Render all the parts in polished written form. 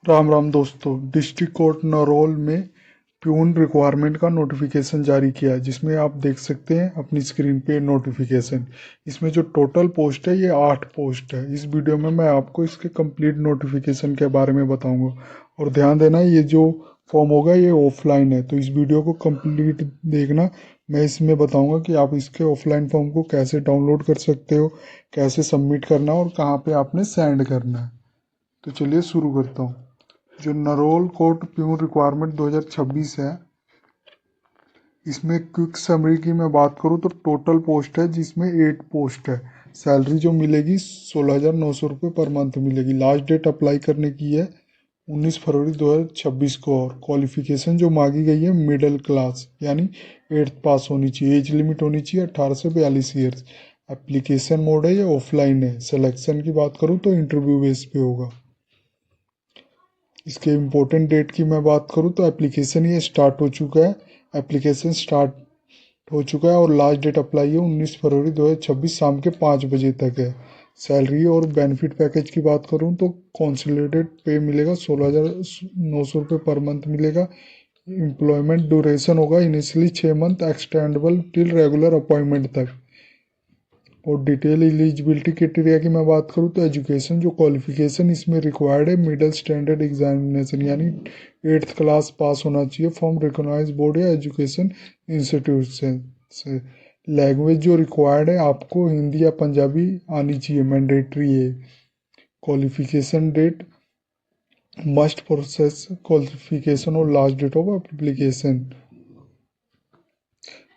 राम राम दोस्तों। District court नरौल में peon requirement का नोटिफिकेशन जारी किया है, जिसमें आप देख सकते हैं अपनी स्क्रीन पे नोटिफिकेशन। इसमें जो टोटल पोस्ट है ये 8 पोस्ट है। इस वीडियो में मैं आपको इसके कंप्लीट नोटिफिकेशन के बारे में बताऊंगा। और ध्यान देना, ये जो फॉर्म होगा ये ऑफलाइन है, तो इस वीडियो को कंप्लीट देखना। मैं इसमें बताऊंगा कि आप इसके ऑफलाइन फॉर्म को कैसे डाउनलोड कर सकते हो, कैसे सबमिट करना है और कहाँ पे आपने सेंड करना है। तो चलिए शुरू करता हूँ। जो नरोल कोर्ट प्यून रिक्वायरमेंट 2026 है, इसमें क्विक समरी की मैं बात करूँ तो टोटल पोस्ट है जिसमें 8 पोस्ट है। सैलरी जो मिलेगी 16,900 रुपये पर मंथ मिलेगी। लास्ट डेट अप्लाई करने की है 19 फरवरी 2026 को। और क्वालिफिकेशन जो मांगी गई है मिडिल क्लास यानी 8th पास होनी चाहिए। एज लिमिट होनी चाहिए 18 से 42 ईयर्स। एप्लीकेशन मोड है या ऑफलाइन है। सिलेक्शन की बात करूँ तो इंटरव्यू बेस पे होगा। इसके इम्पोर्टेंट डेट की मैं बात करूँ तो एप्लीकेशन ये स्टार्ट हो चुका है। एप्लीकेशन स्टार्ट हो चुका है और लास्ट डेट अप्लाई है 19 फरवरी 2026 शाम के 5 बजे तक है। सैलरी और बेनिफिट पैकेज की बात करूँ तो कॉन्सोलिडेटेड पे मिलेगा 16,900 रुपये पर मंथ मिलेगा। एम्प्लॉयमेंट ड्यूरेशन होगा initially 6 month, extendable till regular appointment तक। और डिटेल एलिजिबिलिटी क्राइटेरिया की मैं बात करूँ तो एजुकेशन जो क्वालिफिकेशन इसमें रिक्वायर्ड है मिडिल स्टैंडर्ड एग्जामिनेशन यानी 8th क्लास पास होना चाहिए फ्रॉम रिकॉग्नाइज बोर्ड या एजुकेशन इंस्टीट्यूट से। लैंग्वेज जो रिक्वायर्ड है आपको हिंदी या पंजाबी आनी चाहिए, मैंडेटरी है। Qualification date must process qualification और last date of application.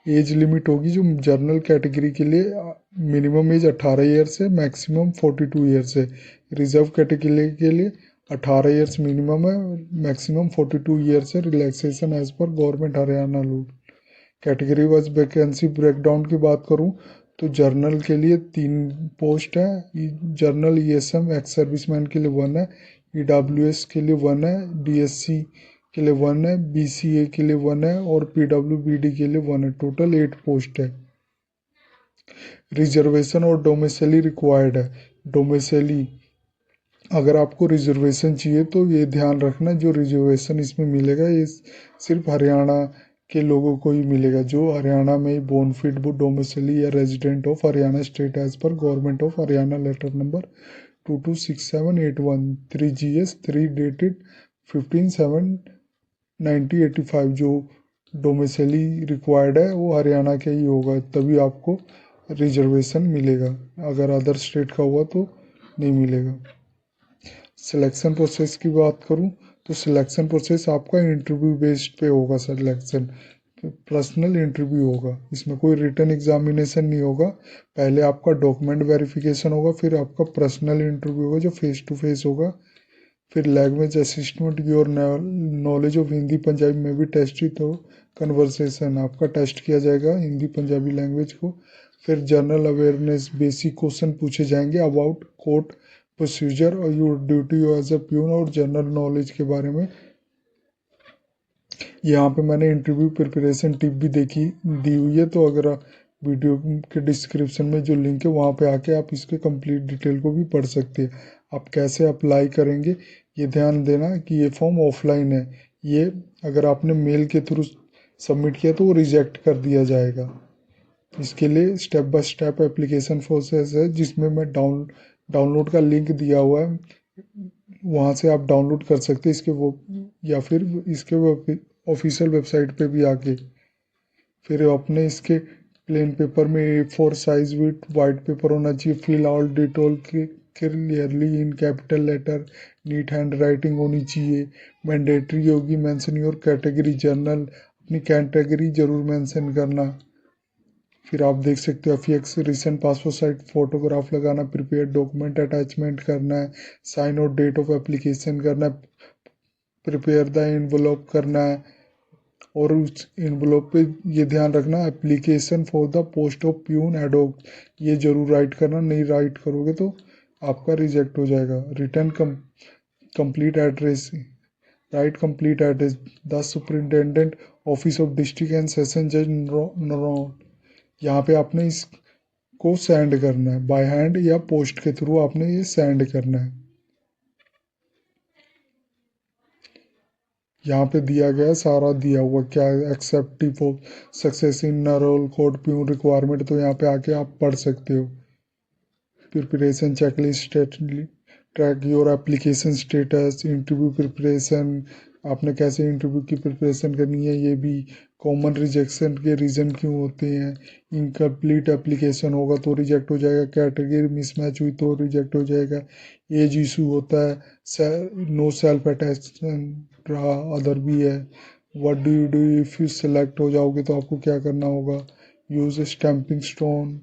Age limit होगी जो जनरल कैटेगरी के लिए मिनिमम एज 18 ईयर्स है, मैक्सिमम 42 ईयर्स है। रिजर्व कैटेगरी के लिए 18 ईयर्स मिनिमम है, मैक्सिमम 42 ईयर्स है। रिलैक्सेशन एज पर government Haryana rule. Category wise vacancy breakdown की बात करूं तो जर्नल के लिए 3 पोस्ट है। जर्नल ईएसएम एक्स सर्विसमैन के लिए 1 है, ईडब्ल्यूएस के लिए 1 है, डीएससी के लिए 1 है, बीसीए के लिए 1 है और पीडब्ल्यूबीडी के लिए 1 है। टोटल 8 पोस्ट है। रिजर्वेशन और डोमिसाइली रिक्वायर्ड है। डोमिसाइली अगर आपको रिजर्वेशन चाहिए तो ये ध्यान रखना, जो रिजर्वेशन इसमें मिलेगा ये सिर्फ हरियाणा के लोगों को ही मिलेगा जो हरियाणा में बोनफिट डोमिसाइली या resident of Haryana state as पर government of Haryana letter number 226781 3GS3 dated 15/7/1985। जो डोमिसाइली रिक्वायर्ड है वो हरियाणा के ही होगा, तभी आपको रिजर्वेशन मिलेगा। अगर अदर स्टेट का हुआ तो नहीं मिलेगा। सिलेक्शन प्रोसेस की बात करूं तो सिलेक्शन प्रोसेस आपका इंटरव्यू बेस्ड पे होगा। सिलेक्शन पर्सनल इंटरव्यू होगा, इसमें कोई रिटन एग्जामिनेशन नहीं होगा। पहले आपका डॉक्यूमेंट वेरिफिकेशन होगा, फिर आपका पर्सनल इंटरव्यू होगा जो फेस टू फेस होगा। फिर लैंग्वेज असिस्टमेंट की और नॉलेज ऑफ हिंदी पंजाबी में भी टेस्ट ही तो कन्वर्सेशन आपका टेस्ट किया जाएगा हिंदी पंजाबी लैंग्वेज को। फिर जनरल अवेयरनेस बेसिक क्वेश्चन पूछे जाएंगे अबाउट कोर्ट प्रोसीजर और your duty as a peon और जनरल नॉलेज के बारे में। यहाँ पे मैंने इंटरव्यू प्रिपरेशन टिप भी देखी दी हुई है, तो अगर आप वीडियो के डिस्क्रिप्शन में जो लिंक है वहाँ पे आके आप इसके कंप्लीट डिटेल को भी पढ़ सकते हैं। आप कैसे अप्लाई करेंगे ये ध्यान देना कि ये फॉर्म ऑफलाइन है। ये अगर आपने मेल के थ्रू सबमिट किया तो वो रिजेक्ट कर दिया जाएगा। इसके लिए step by step application process है जिसमें मैं डाउनलोड का लिंक दिया हुआ है, वहाँ से आप डाउनलोड कर सकते हैं इसके वो, या फिर इसके ऑफिशियल वेबसाइट पे भी आके। फिर अपने इसके प्लेन पेपर में A4 size with white paper होना चाहिए। Fill all detail clearly in capital letter, neat hand writing होनी चाहिए। मैंडेटरी होगी मेंशन योर कैटेगरी जर्नल, अपनी कैटेगरी जरूर मेंशन करना। फिर आप देख सकते हो FX recent passport size photograph लगाना, प्रिपेयर डॉक्यूमेंट अटैचमेंट करना है, साइन और डेट ऑफ एप्लीकेशन करना है, प्रिपेयर द एनवलप करना है। और उस एनवलप पे ये ध्यान रखना application for the post of peon ad hoc, ये जरूर राइट करना, नहीं राइट करोगे तो आपका रिजेक्ट हो जाएगा। Return complete address, right complete address the superintendent office of district and session जज नरौल। यहाँ पे आपने इसको सेंड करना है बाय हैंड या पोस्ट के थ्रू, आपने ये सेंड करना है। यहाँ पे दिया गया है, सारा दिया हुआ क्या acceptive of success in roll code peon requirement, तो यहाँ पे आके आप पढ़ सकते हो। Preparation checklist, track your application status, interview preparation, आपने कैसे इंटरव्यू की प्रिपरेशन करनी है, ये भी कॉमन रिजेक्शन के रीज़न क्यों होते हैं, इनकम्प्लीट एप्लीकेशन होगा तो रिजेक्ट हो जाएगा, कैटेगरी मिसमैच हुई तो रिजेक्ट हो जाएगा, एज इशू होता है, नो सेल्फ अटेस्टेशन रहा, अदर भी है, what do if you select हो जाओगे तो आपको क्या करना होगा, यूज स्टैंपिंग स्टोन।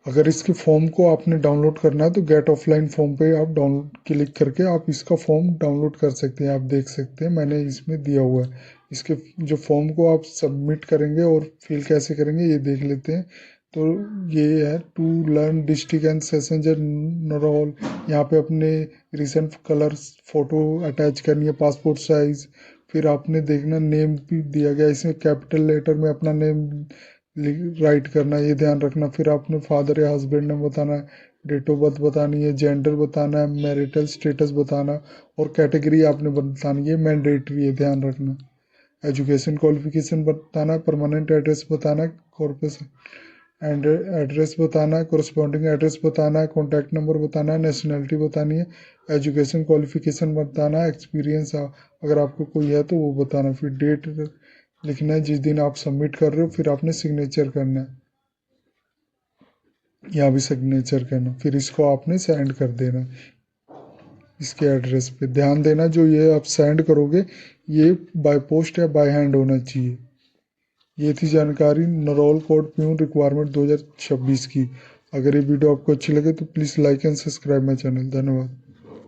अगर इसके फॉर्म को आपने डाउनलोड करना है तो गेट ऑफलाइन फॉर्म पे आप डाउनलोड क्लिक करके आप इसका फॉर्म डाउनलोड कर सकते हैं। आप देख सकते हैं मैंने इसमें दिया हुआ है। इसके जो फॉर्म को आप सबमिट करेंगे और फिल कैसे करेंगे ये देख लेते हैं। तो ये है to learn district and sessions judge role. यहाँ पे अपने रिसेंट कलर फोटो अटैच करनी है, पासपोर्ट साइज। फिर आपने देखना नेम भी दिया गया, इसमें कैपिटल लेटर में अपना नेम राइट करना है, ये ध्यान रखना। फिर आपने फादर या हस्बैंड नेम बताना है, डेट ऑफ बर्थ बतानी है, जेंडर बताना है, मैरिटल स्टेटस बताना और कैटेगरी आपने बतानी है, मैंडेटरी है, ध्यान रखना। एजुकेशन क्वालिफिकेशन बताना है, परमानेंट एड्रेस बताना है, कॉर्पोरेशन एंड एड्रेस बताना है, कोरस्पॉन्डिंग एड्रेस बताना है, कॉन्टैक्ट नंबर बताना है, नेशनैलिटी बतानी है, एजुकेशन क्वालिफिकेशन बताना है, एक्सपीरियंस अगर आपको कोई है तो वो बताना। फिर डेट लिखना है जिस दिन आप सबमिट कर रहे हो, फिर आपने सिग्नेचर करना है, यहाँ भी सिग्नेचर करना, फिर इसको आपने सेंड कर देना इसके एड्रेस पे। ध्यान देना जो ये आप सेंड करोगे ये बाय पोस्ट या बाय हैंड होना चाहिए। ये थी जानकारी नरोल कोड प्यून रिक्वायरमेंट 2026 की। अगर ये वीडियो आपको अच्छी लगे तो please like and subscribe my channel. धन्यवाद।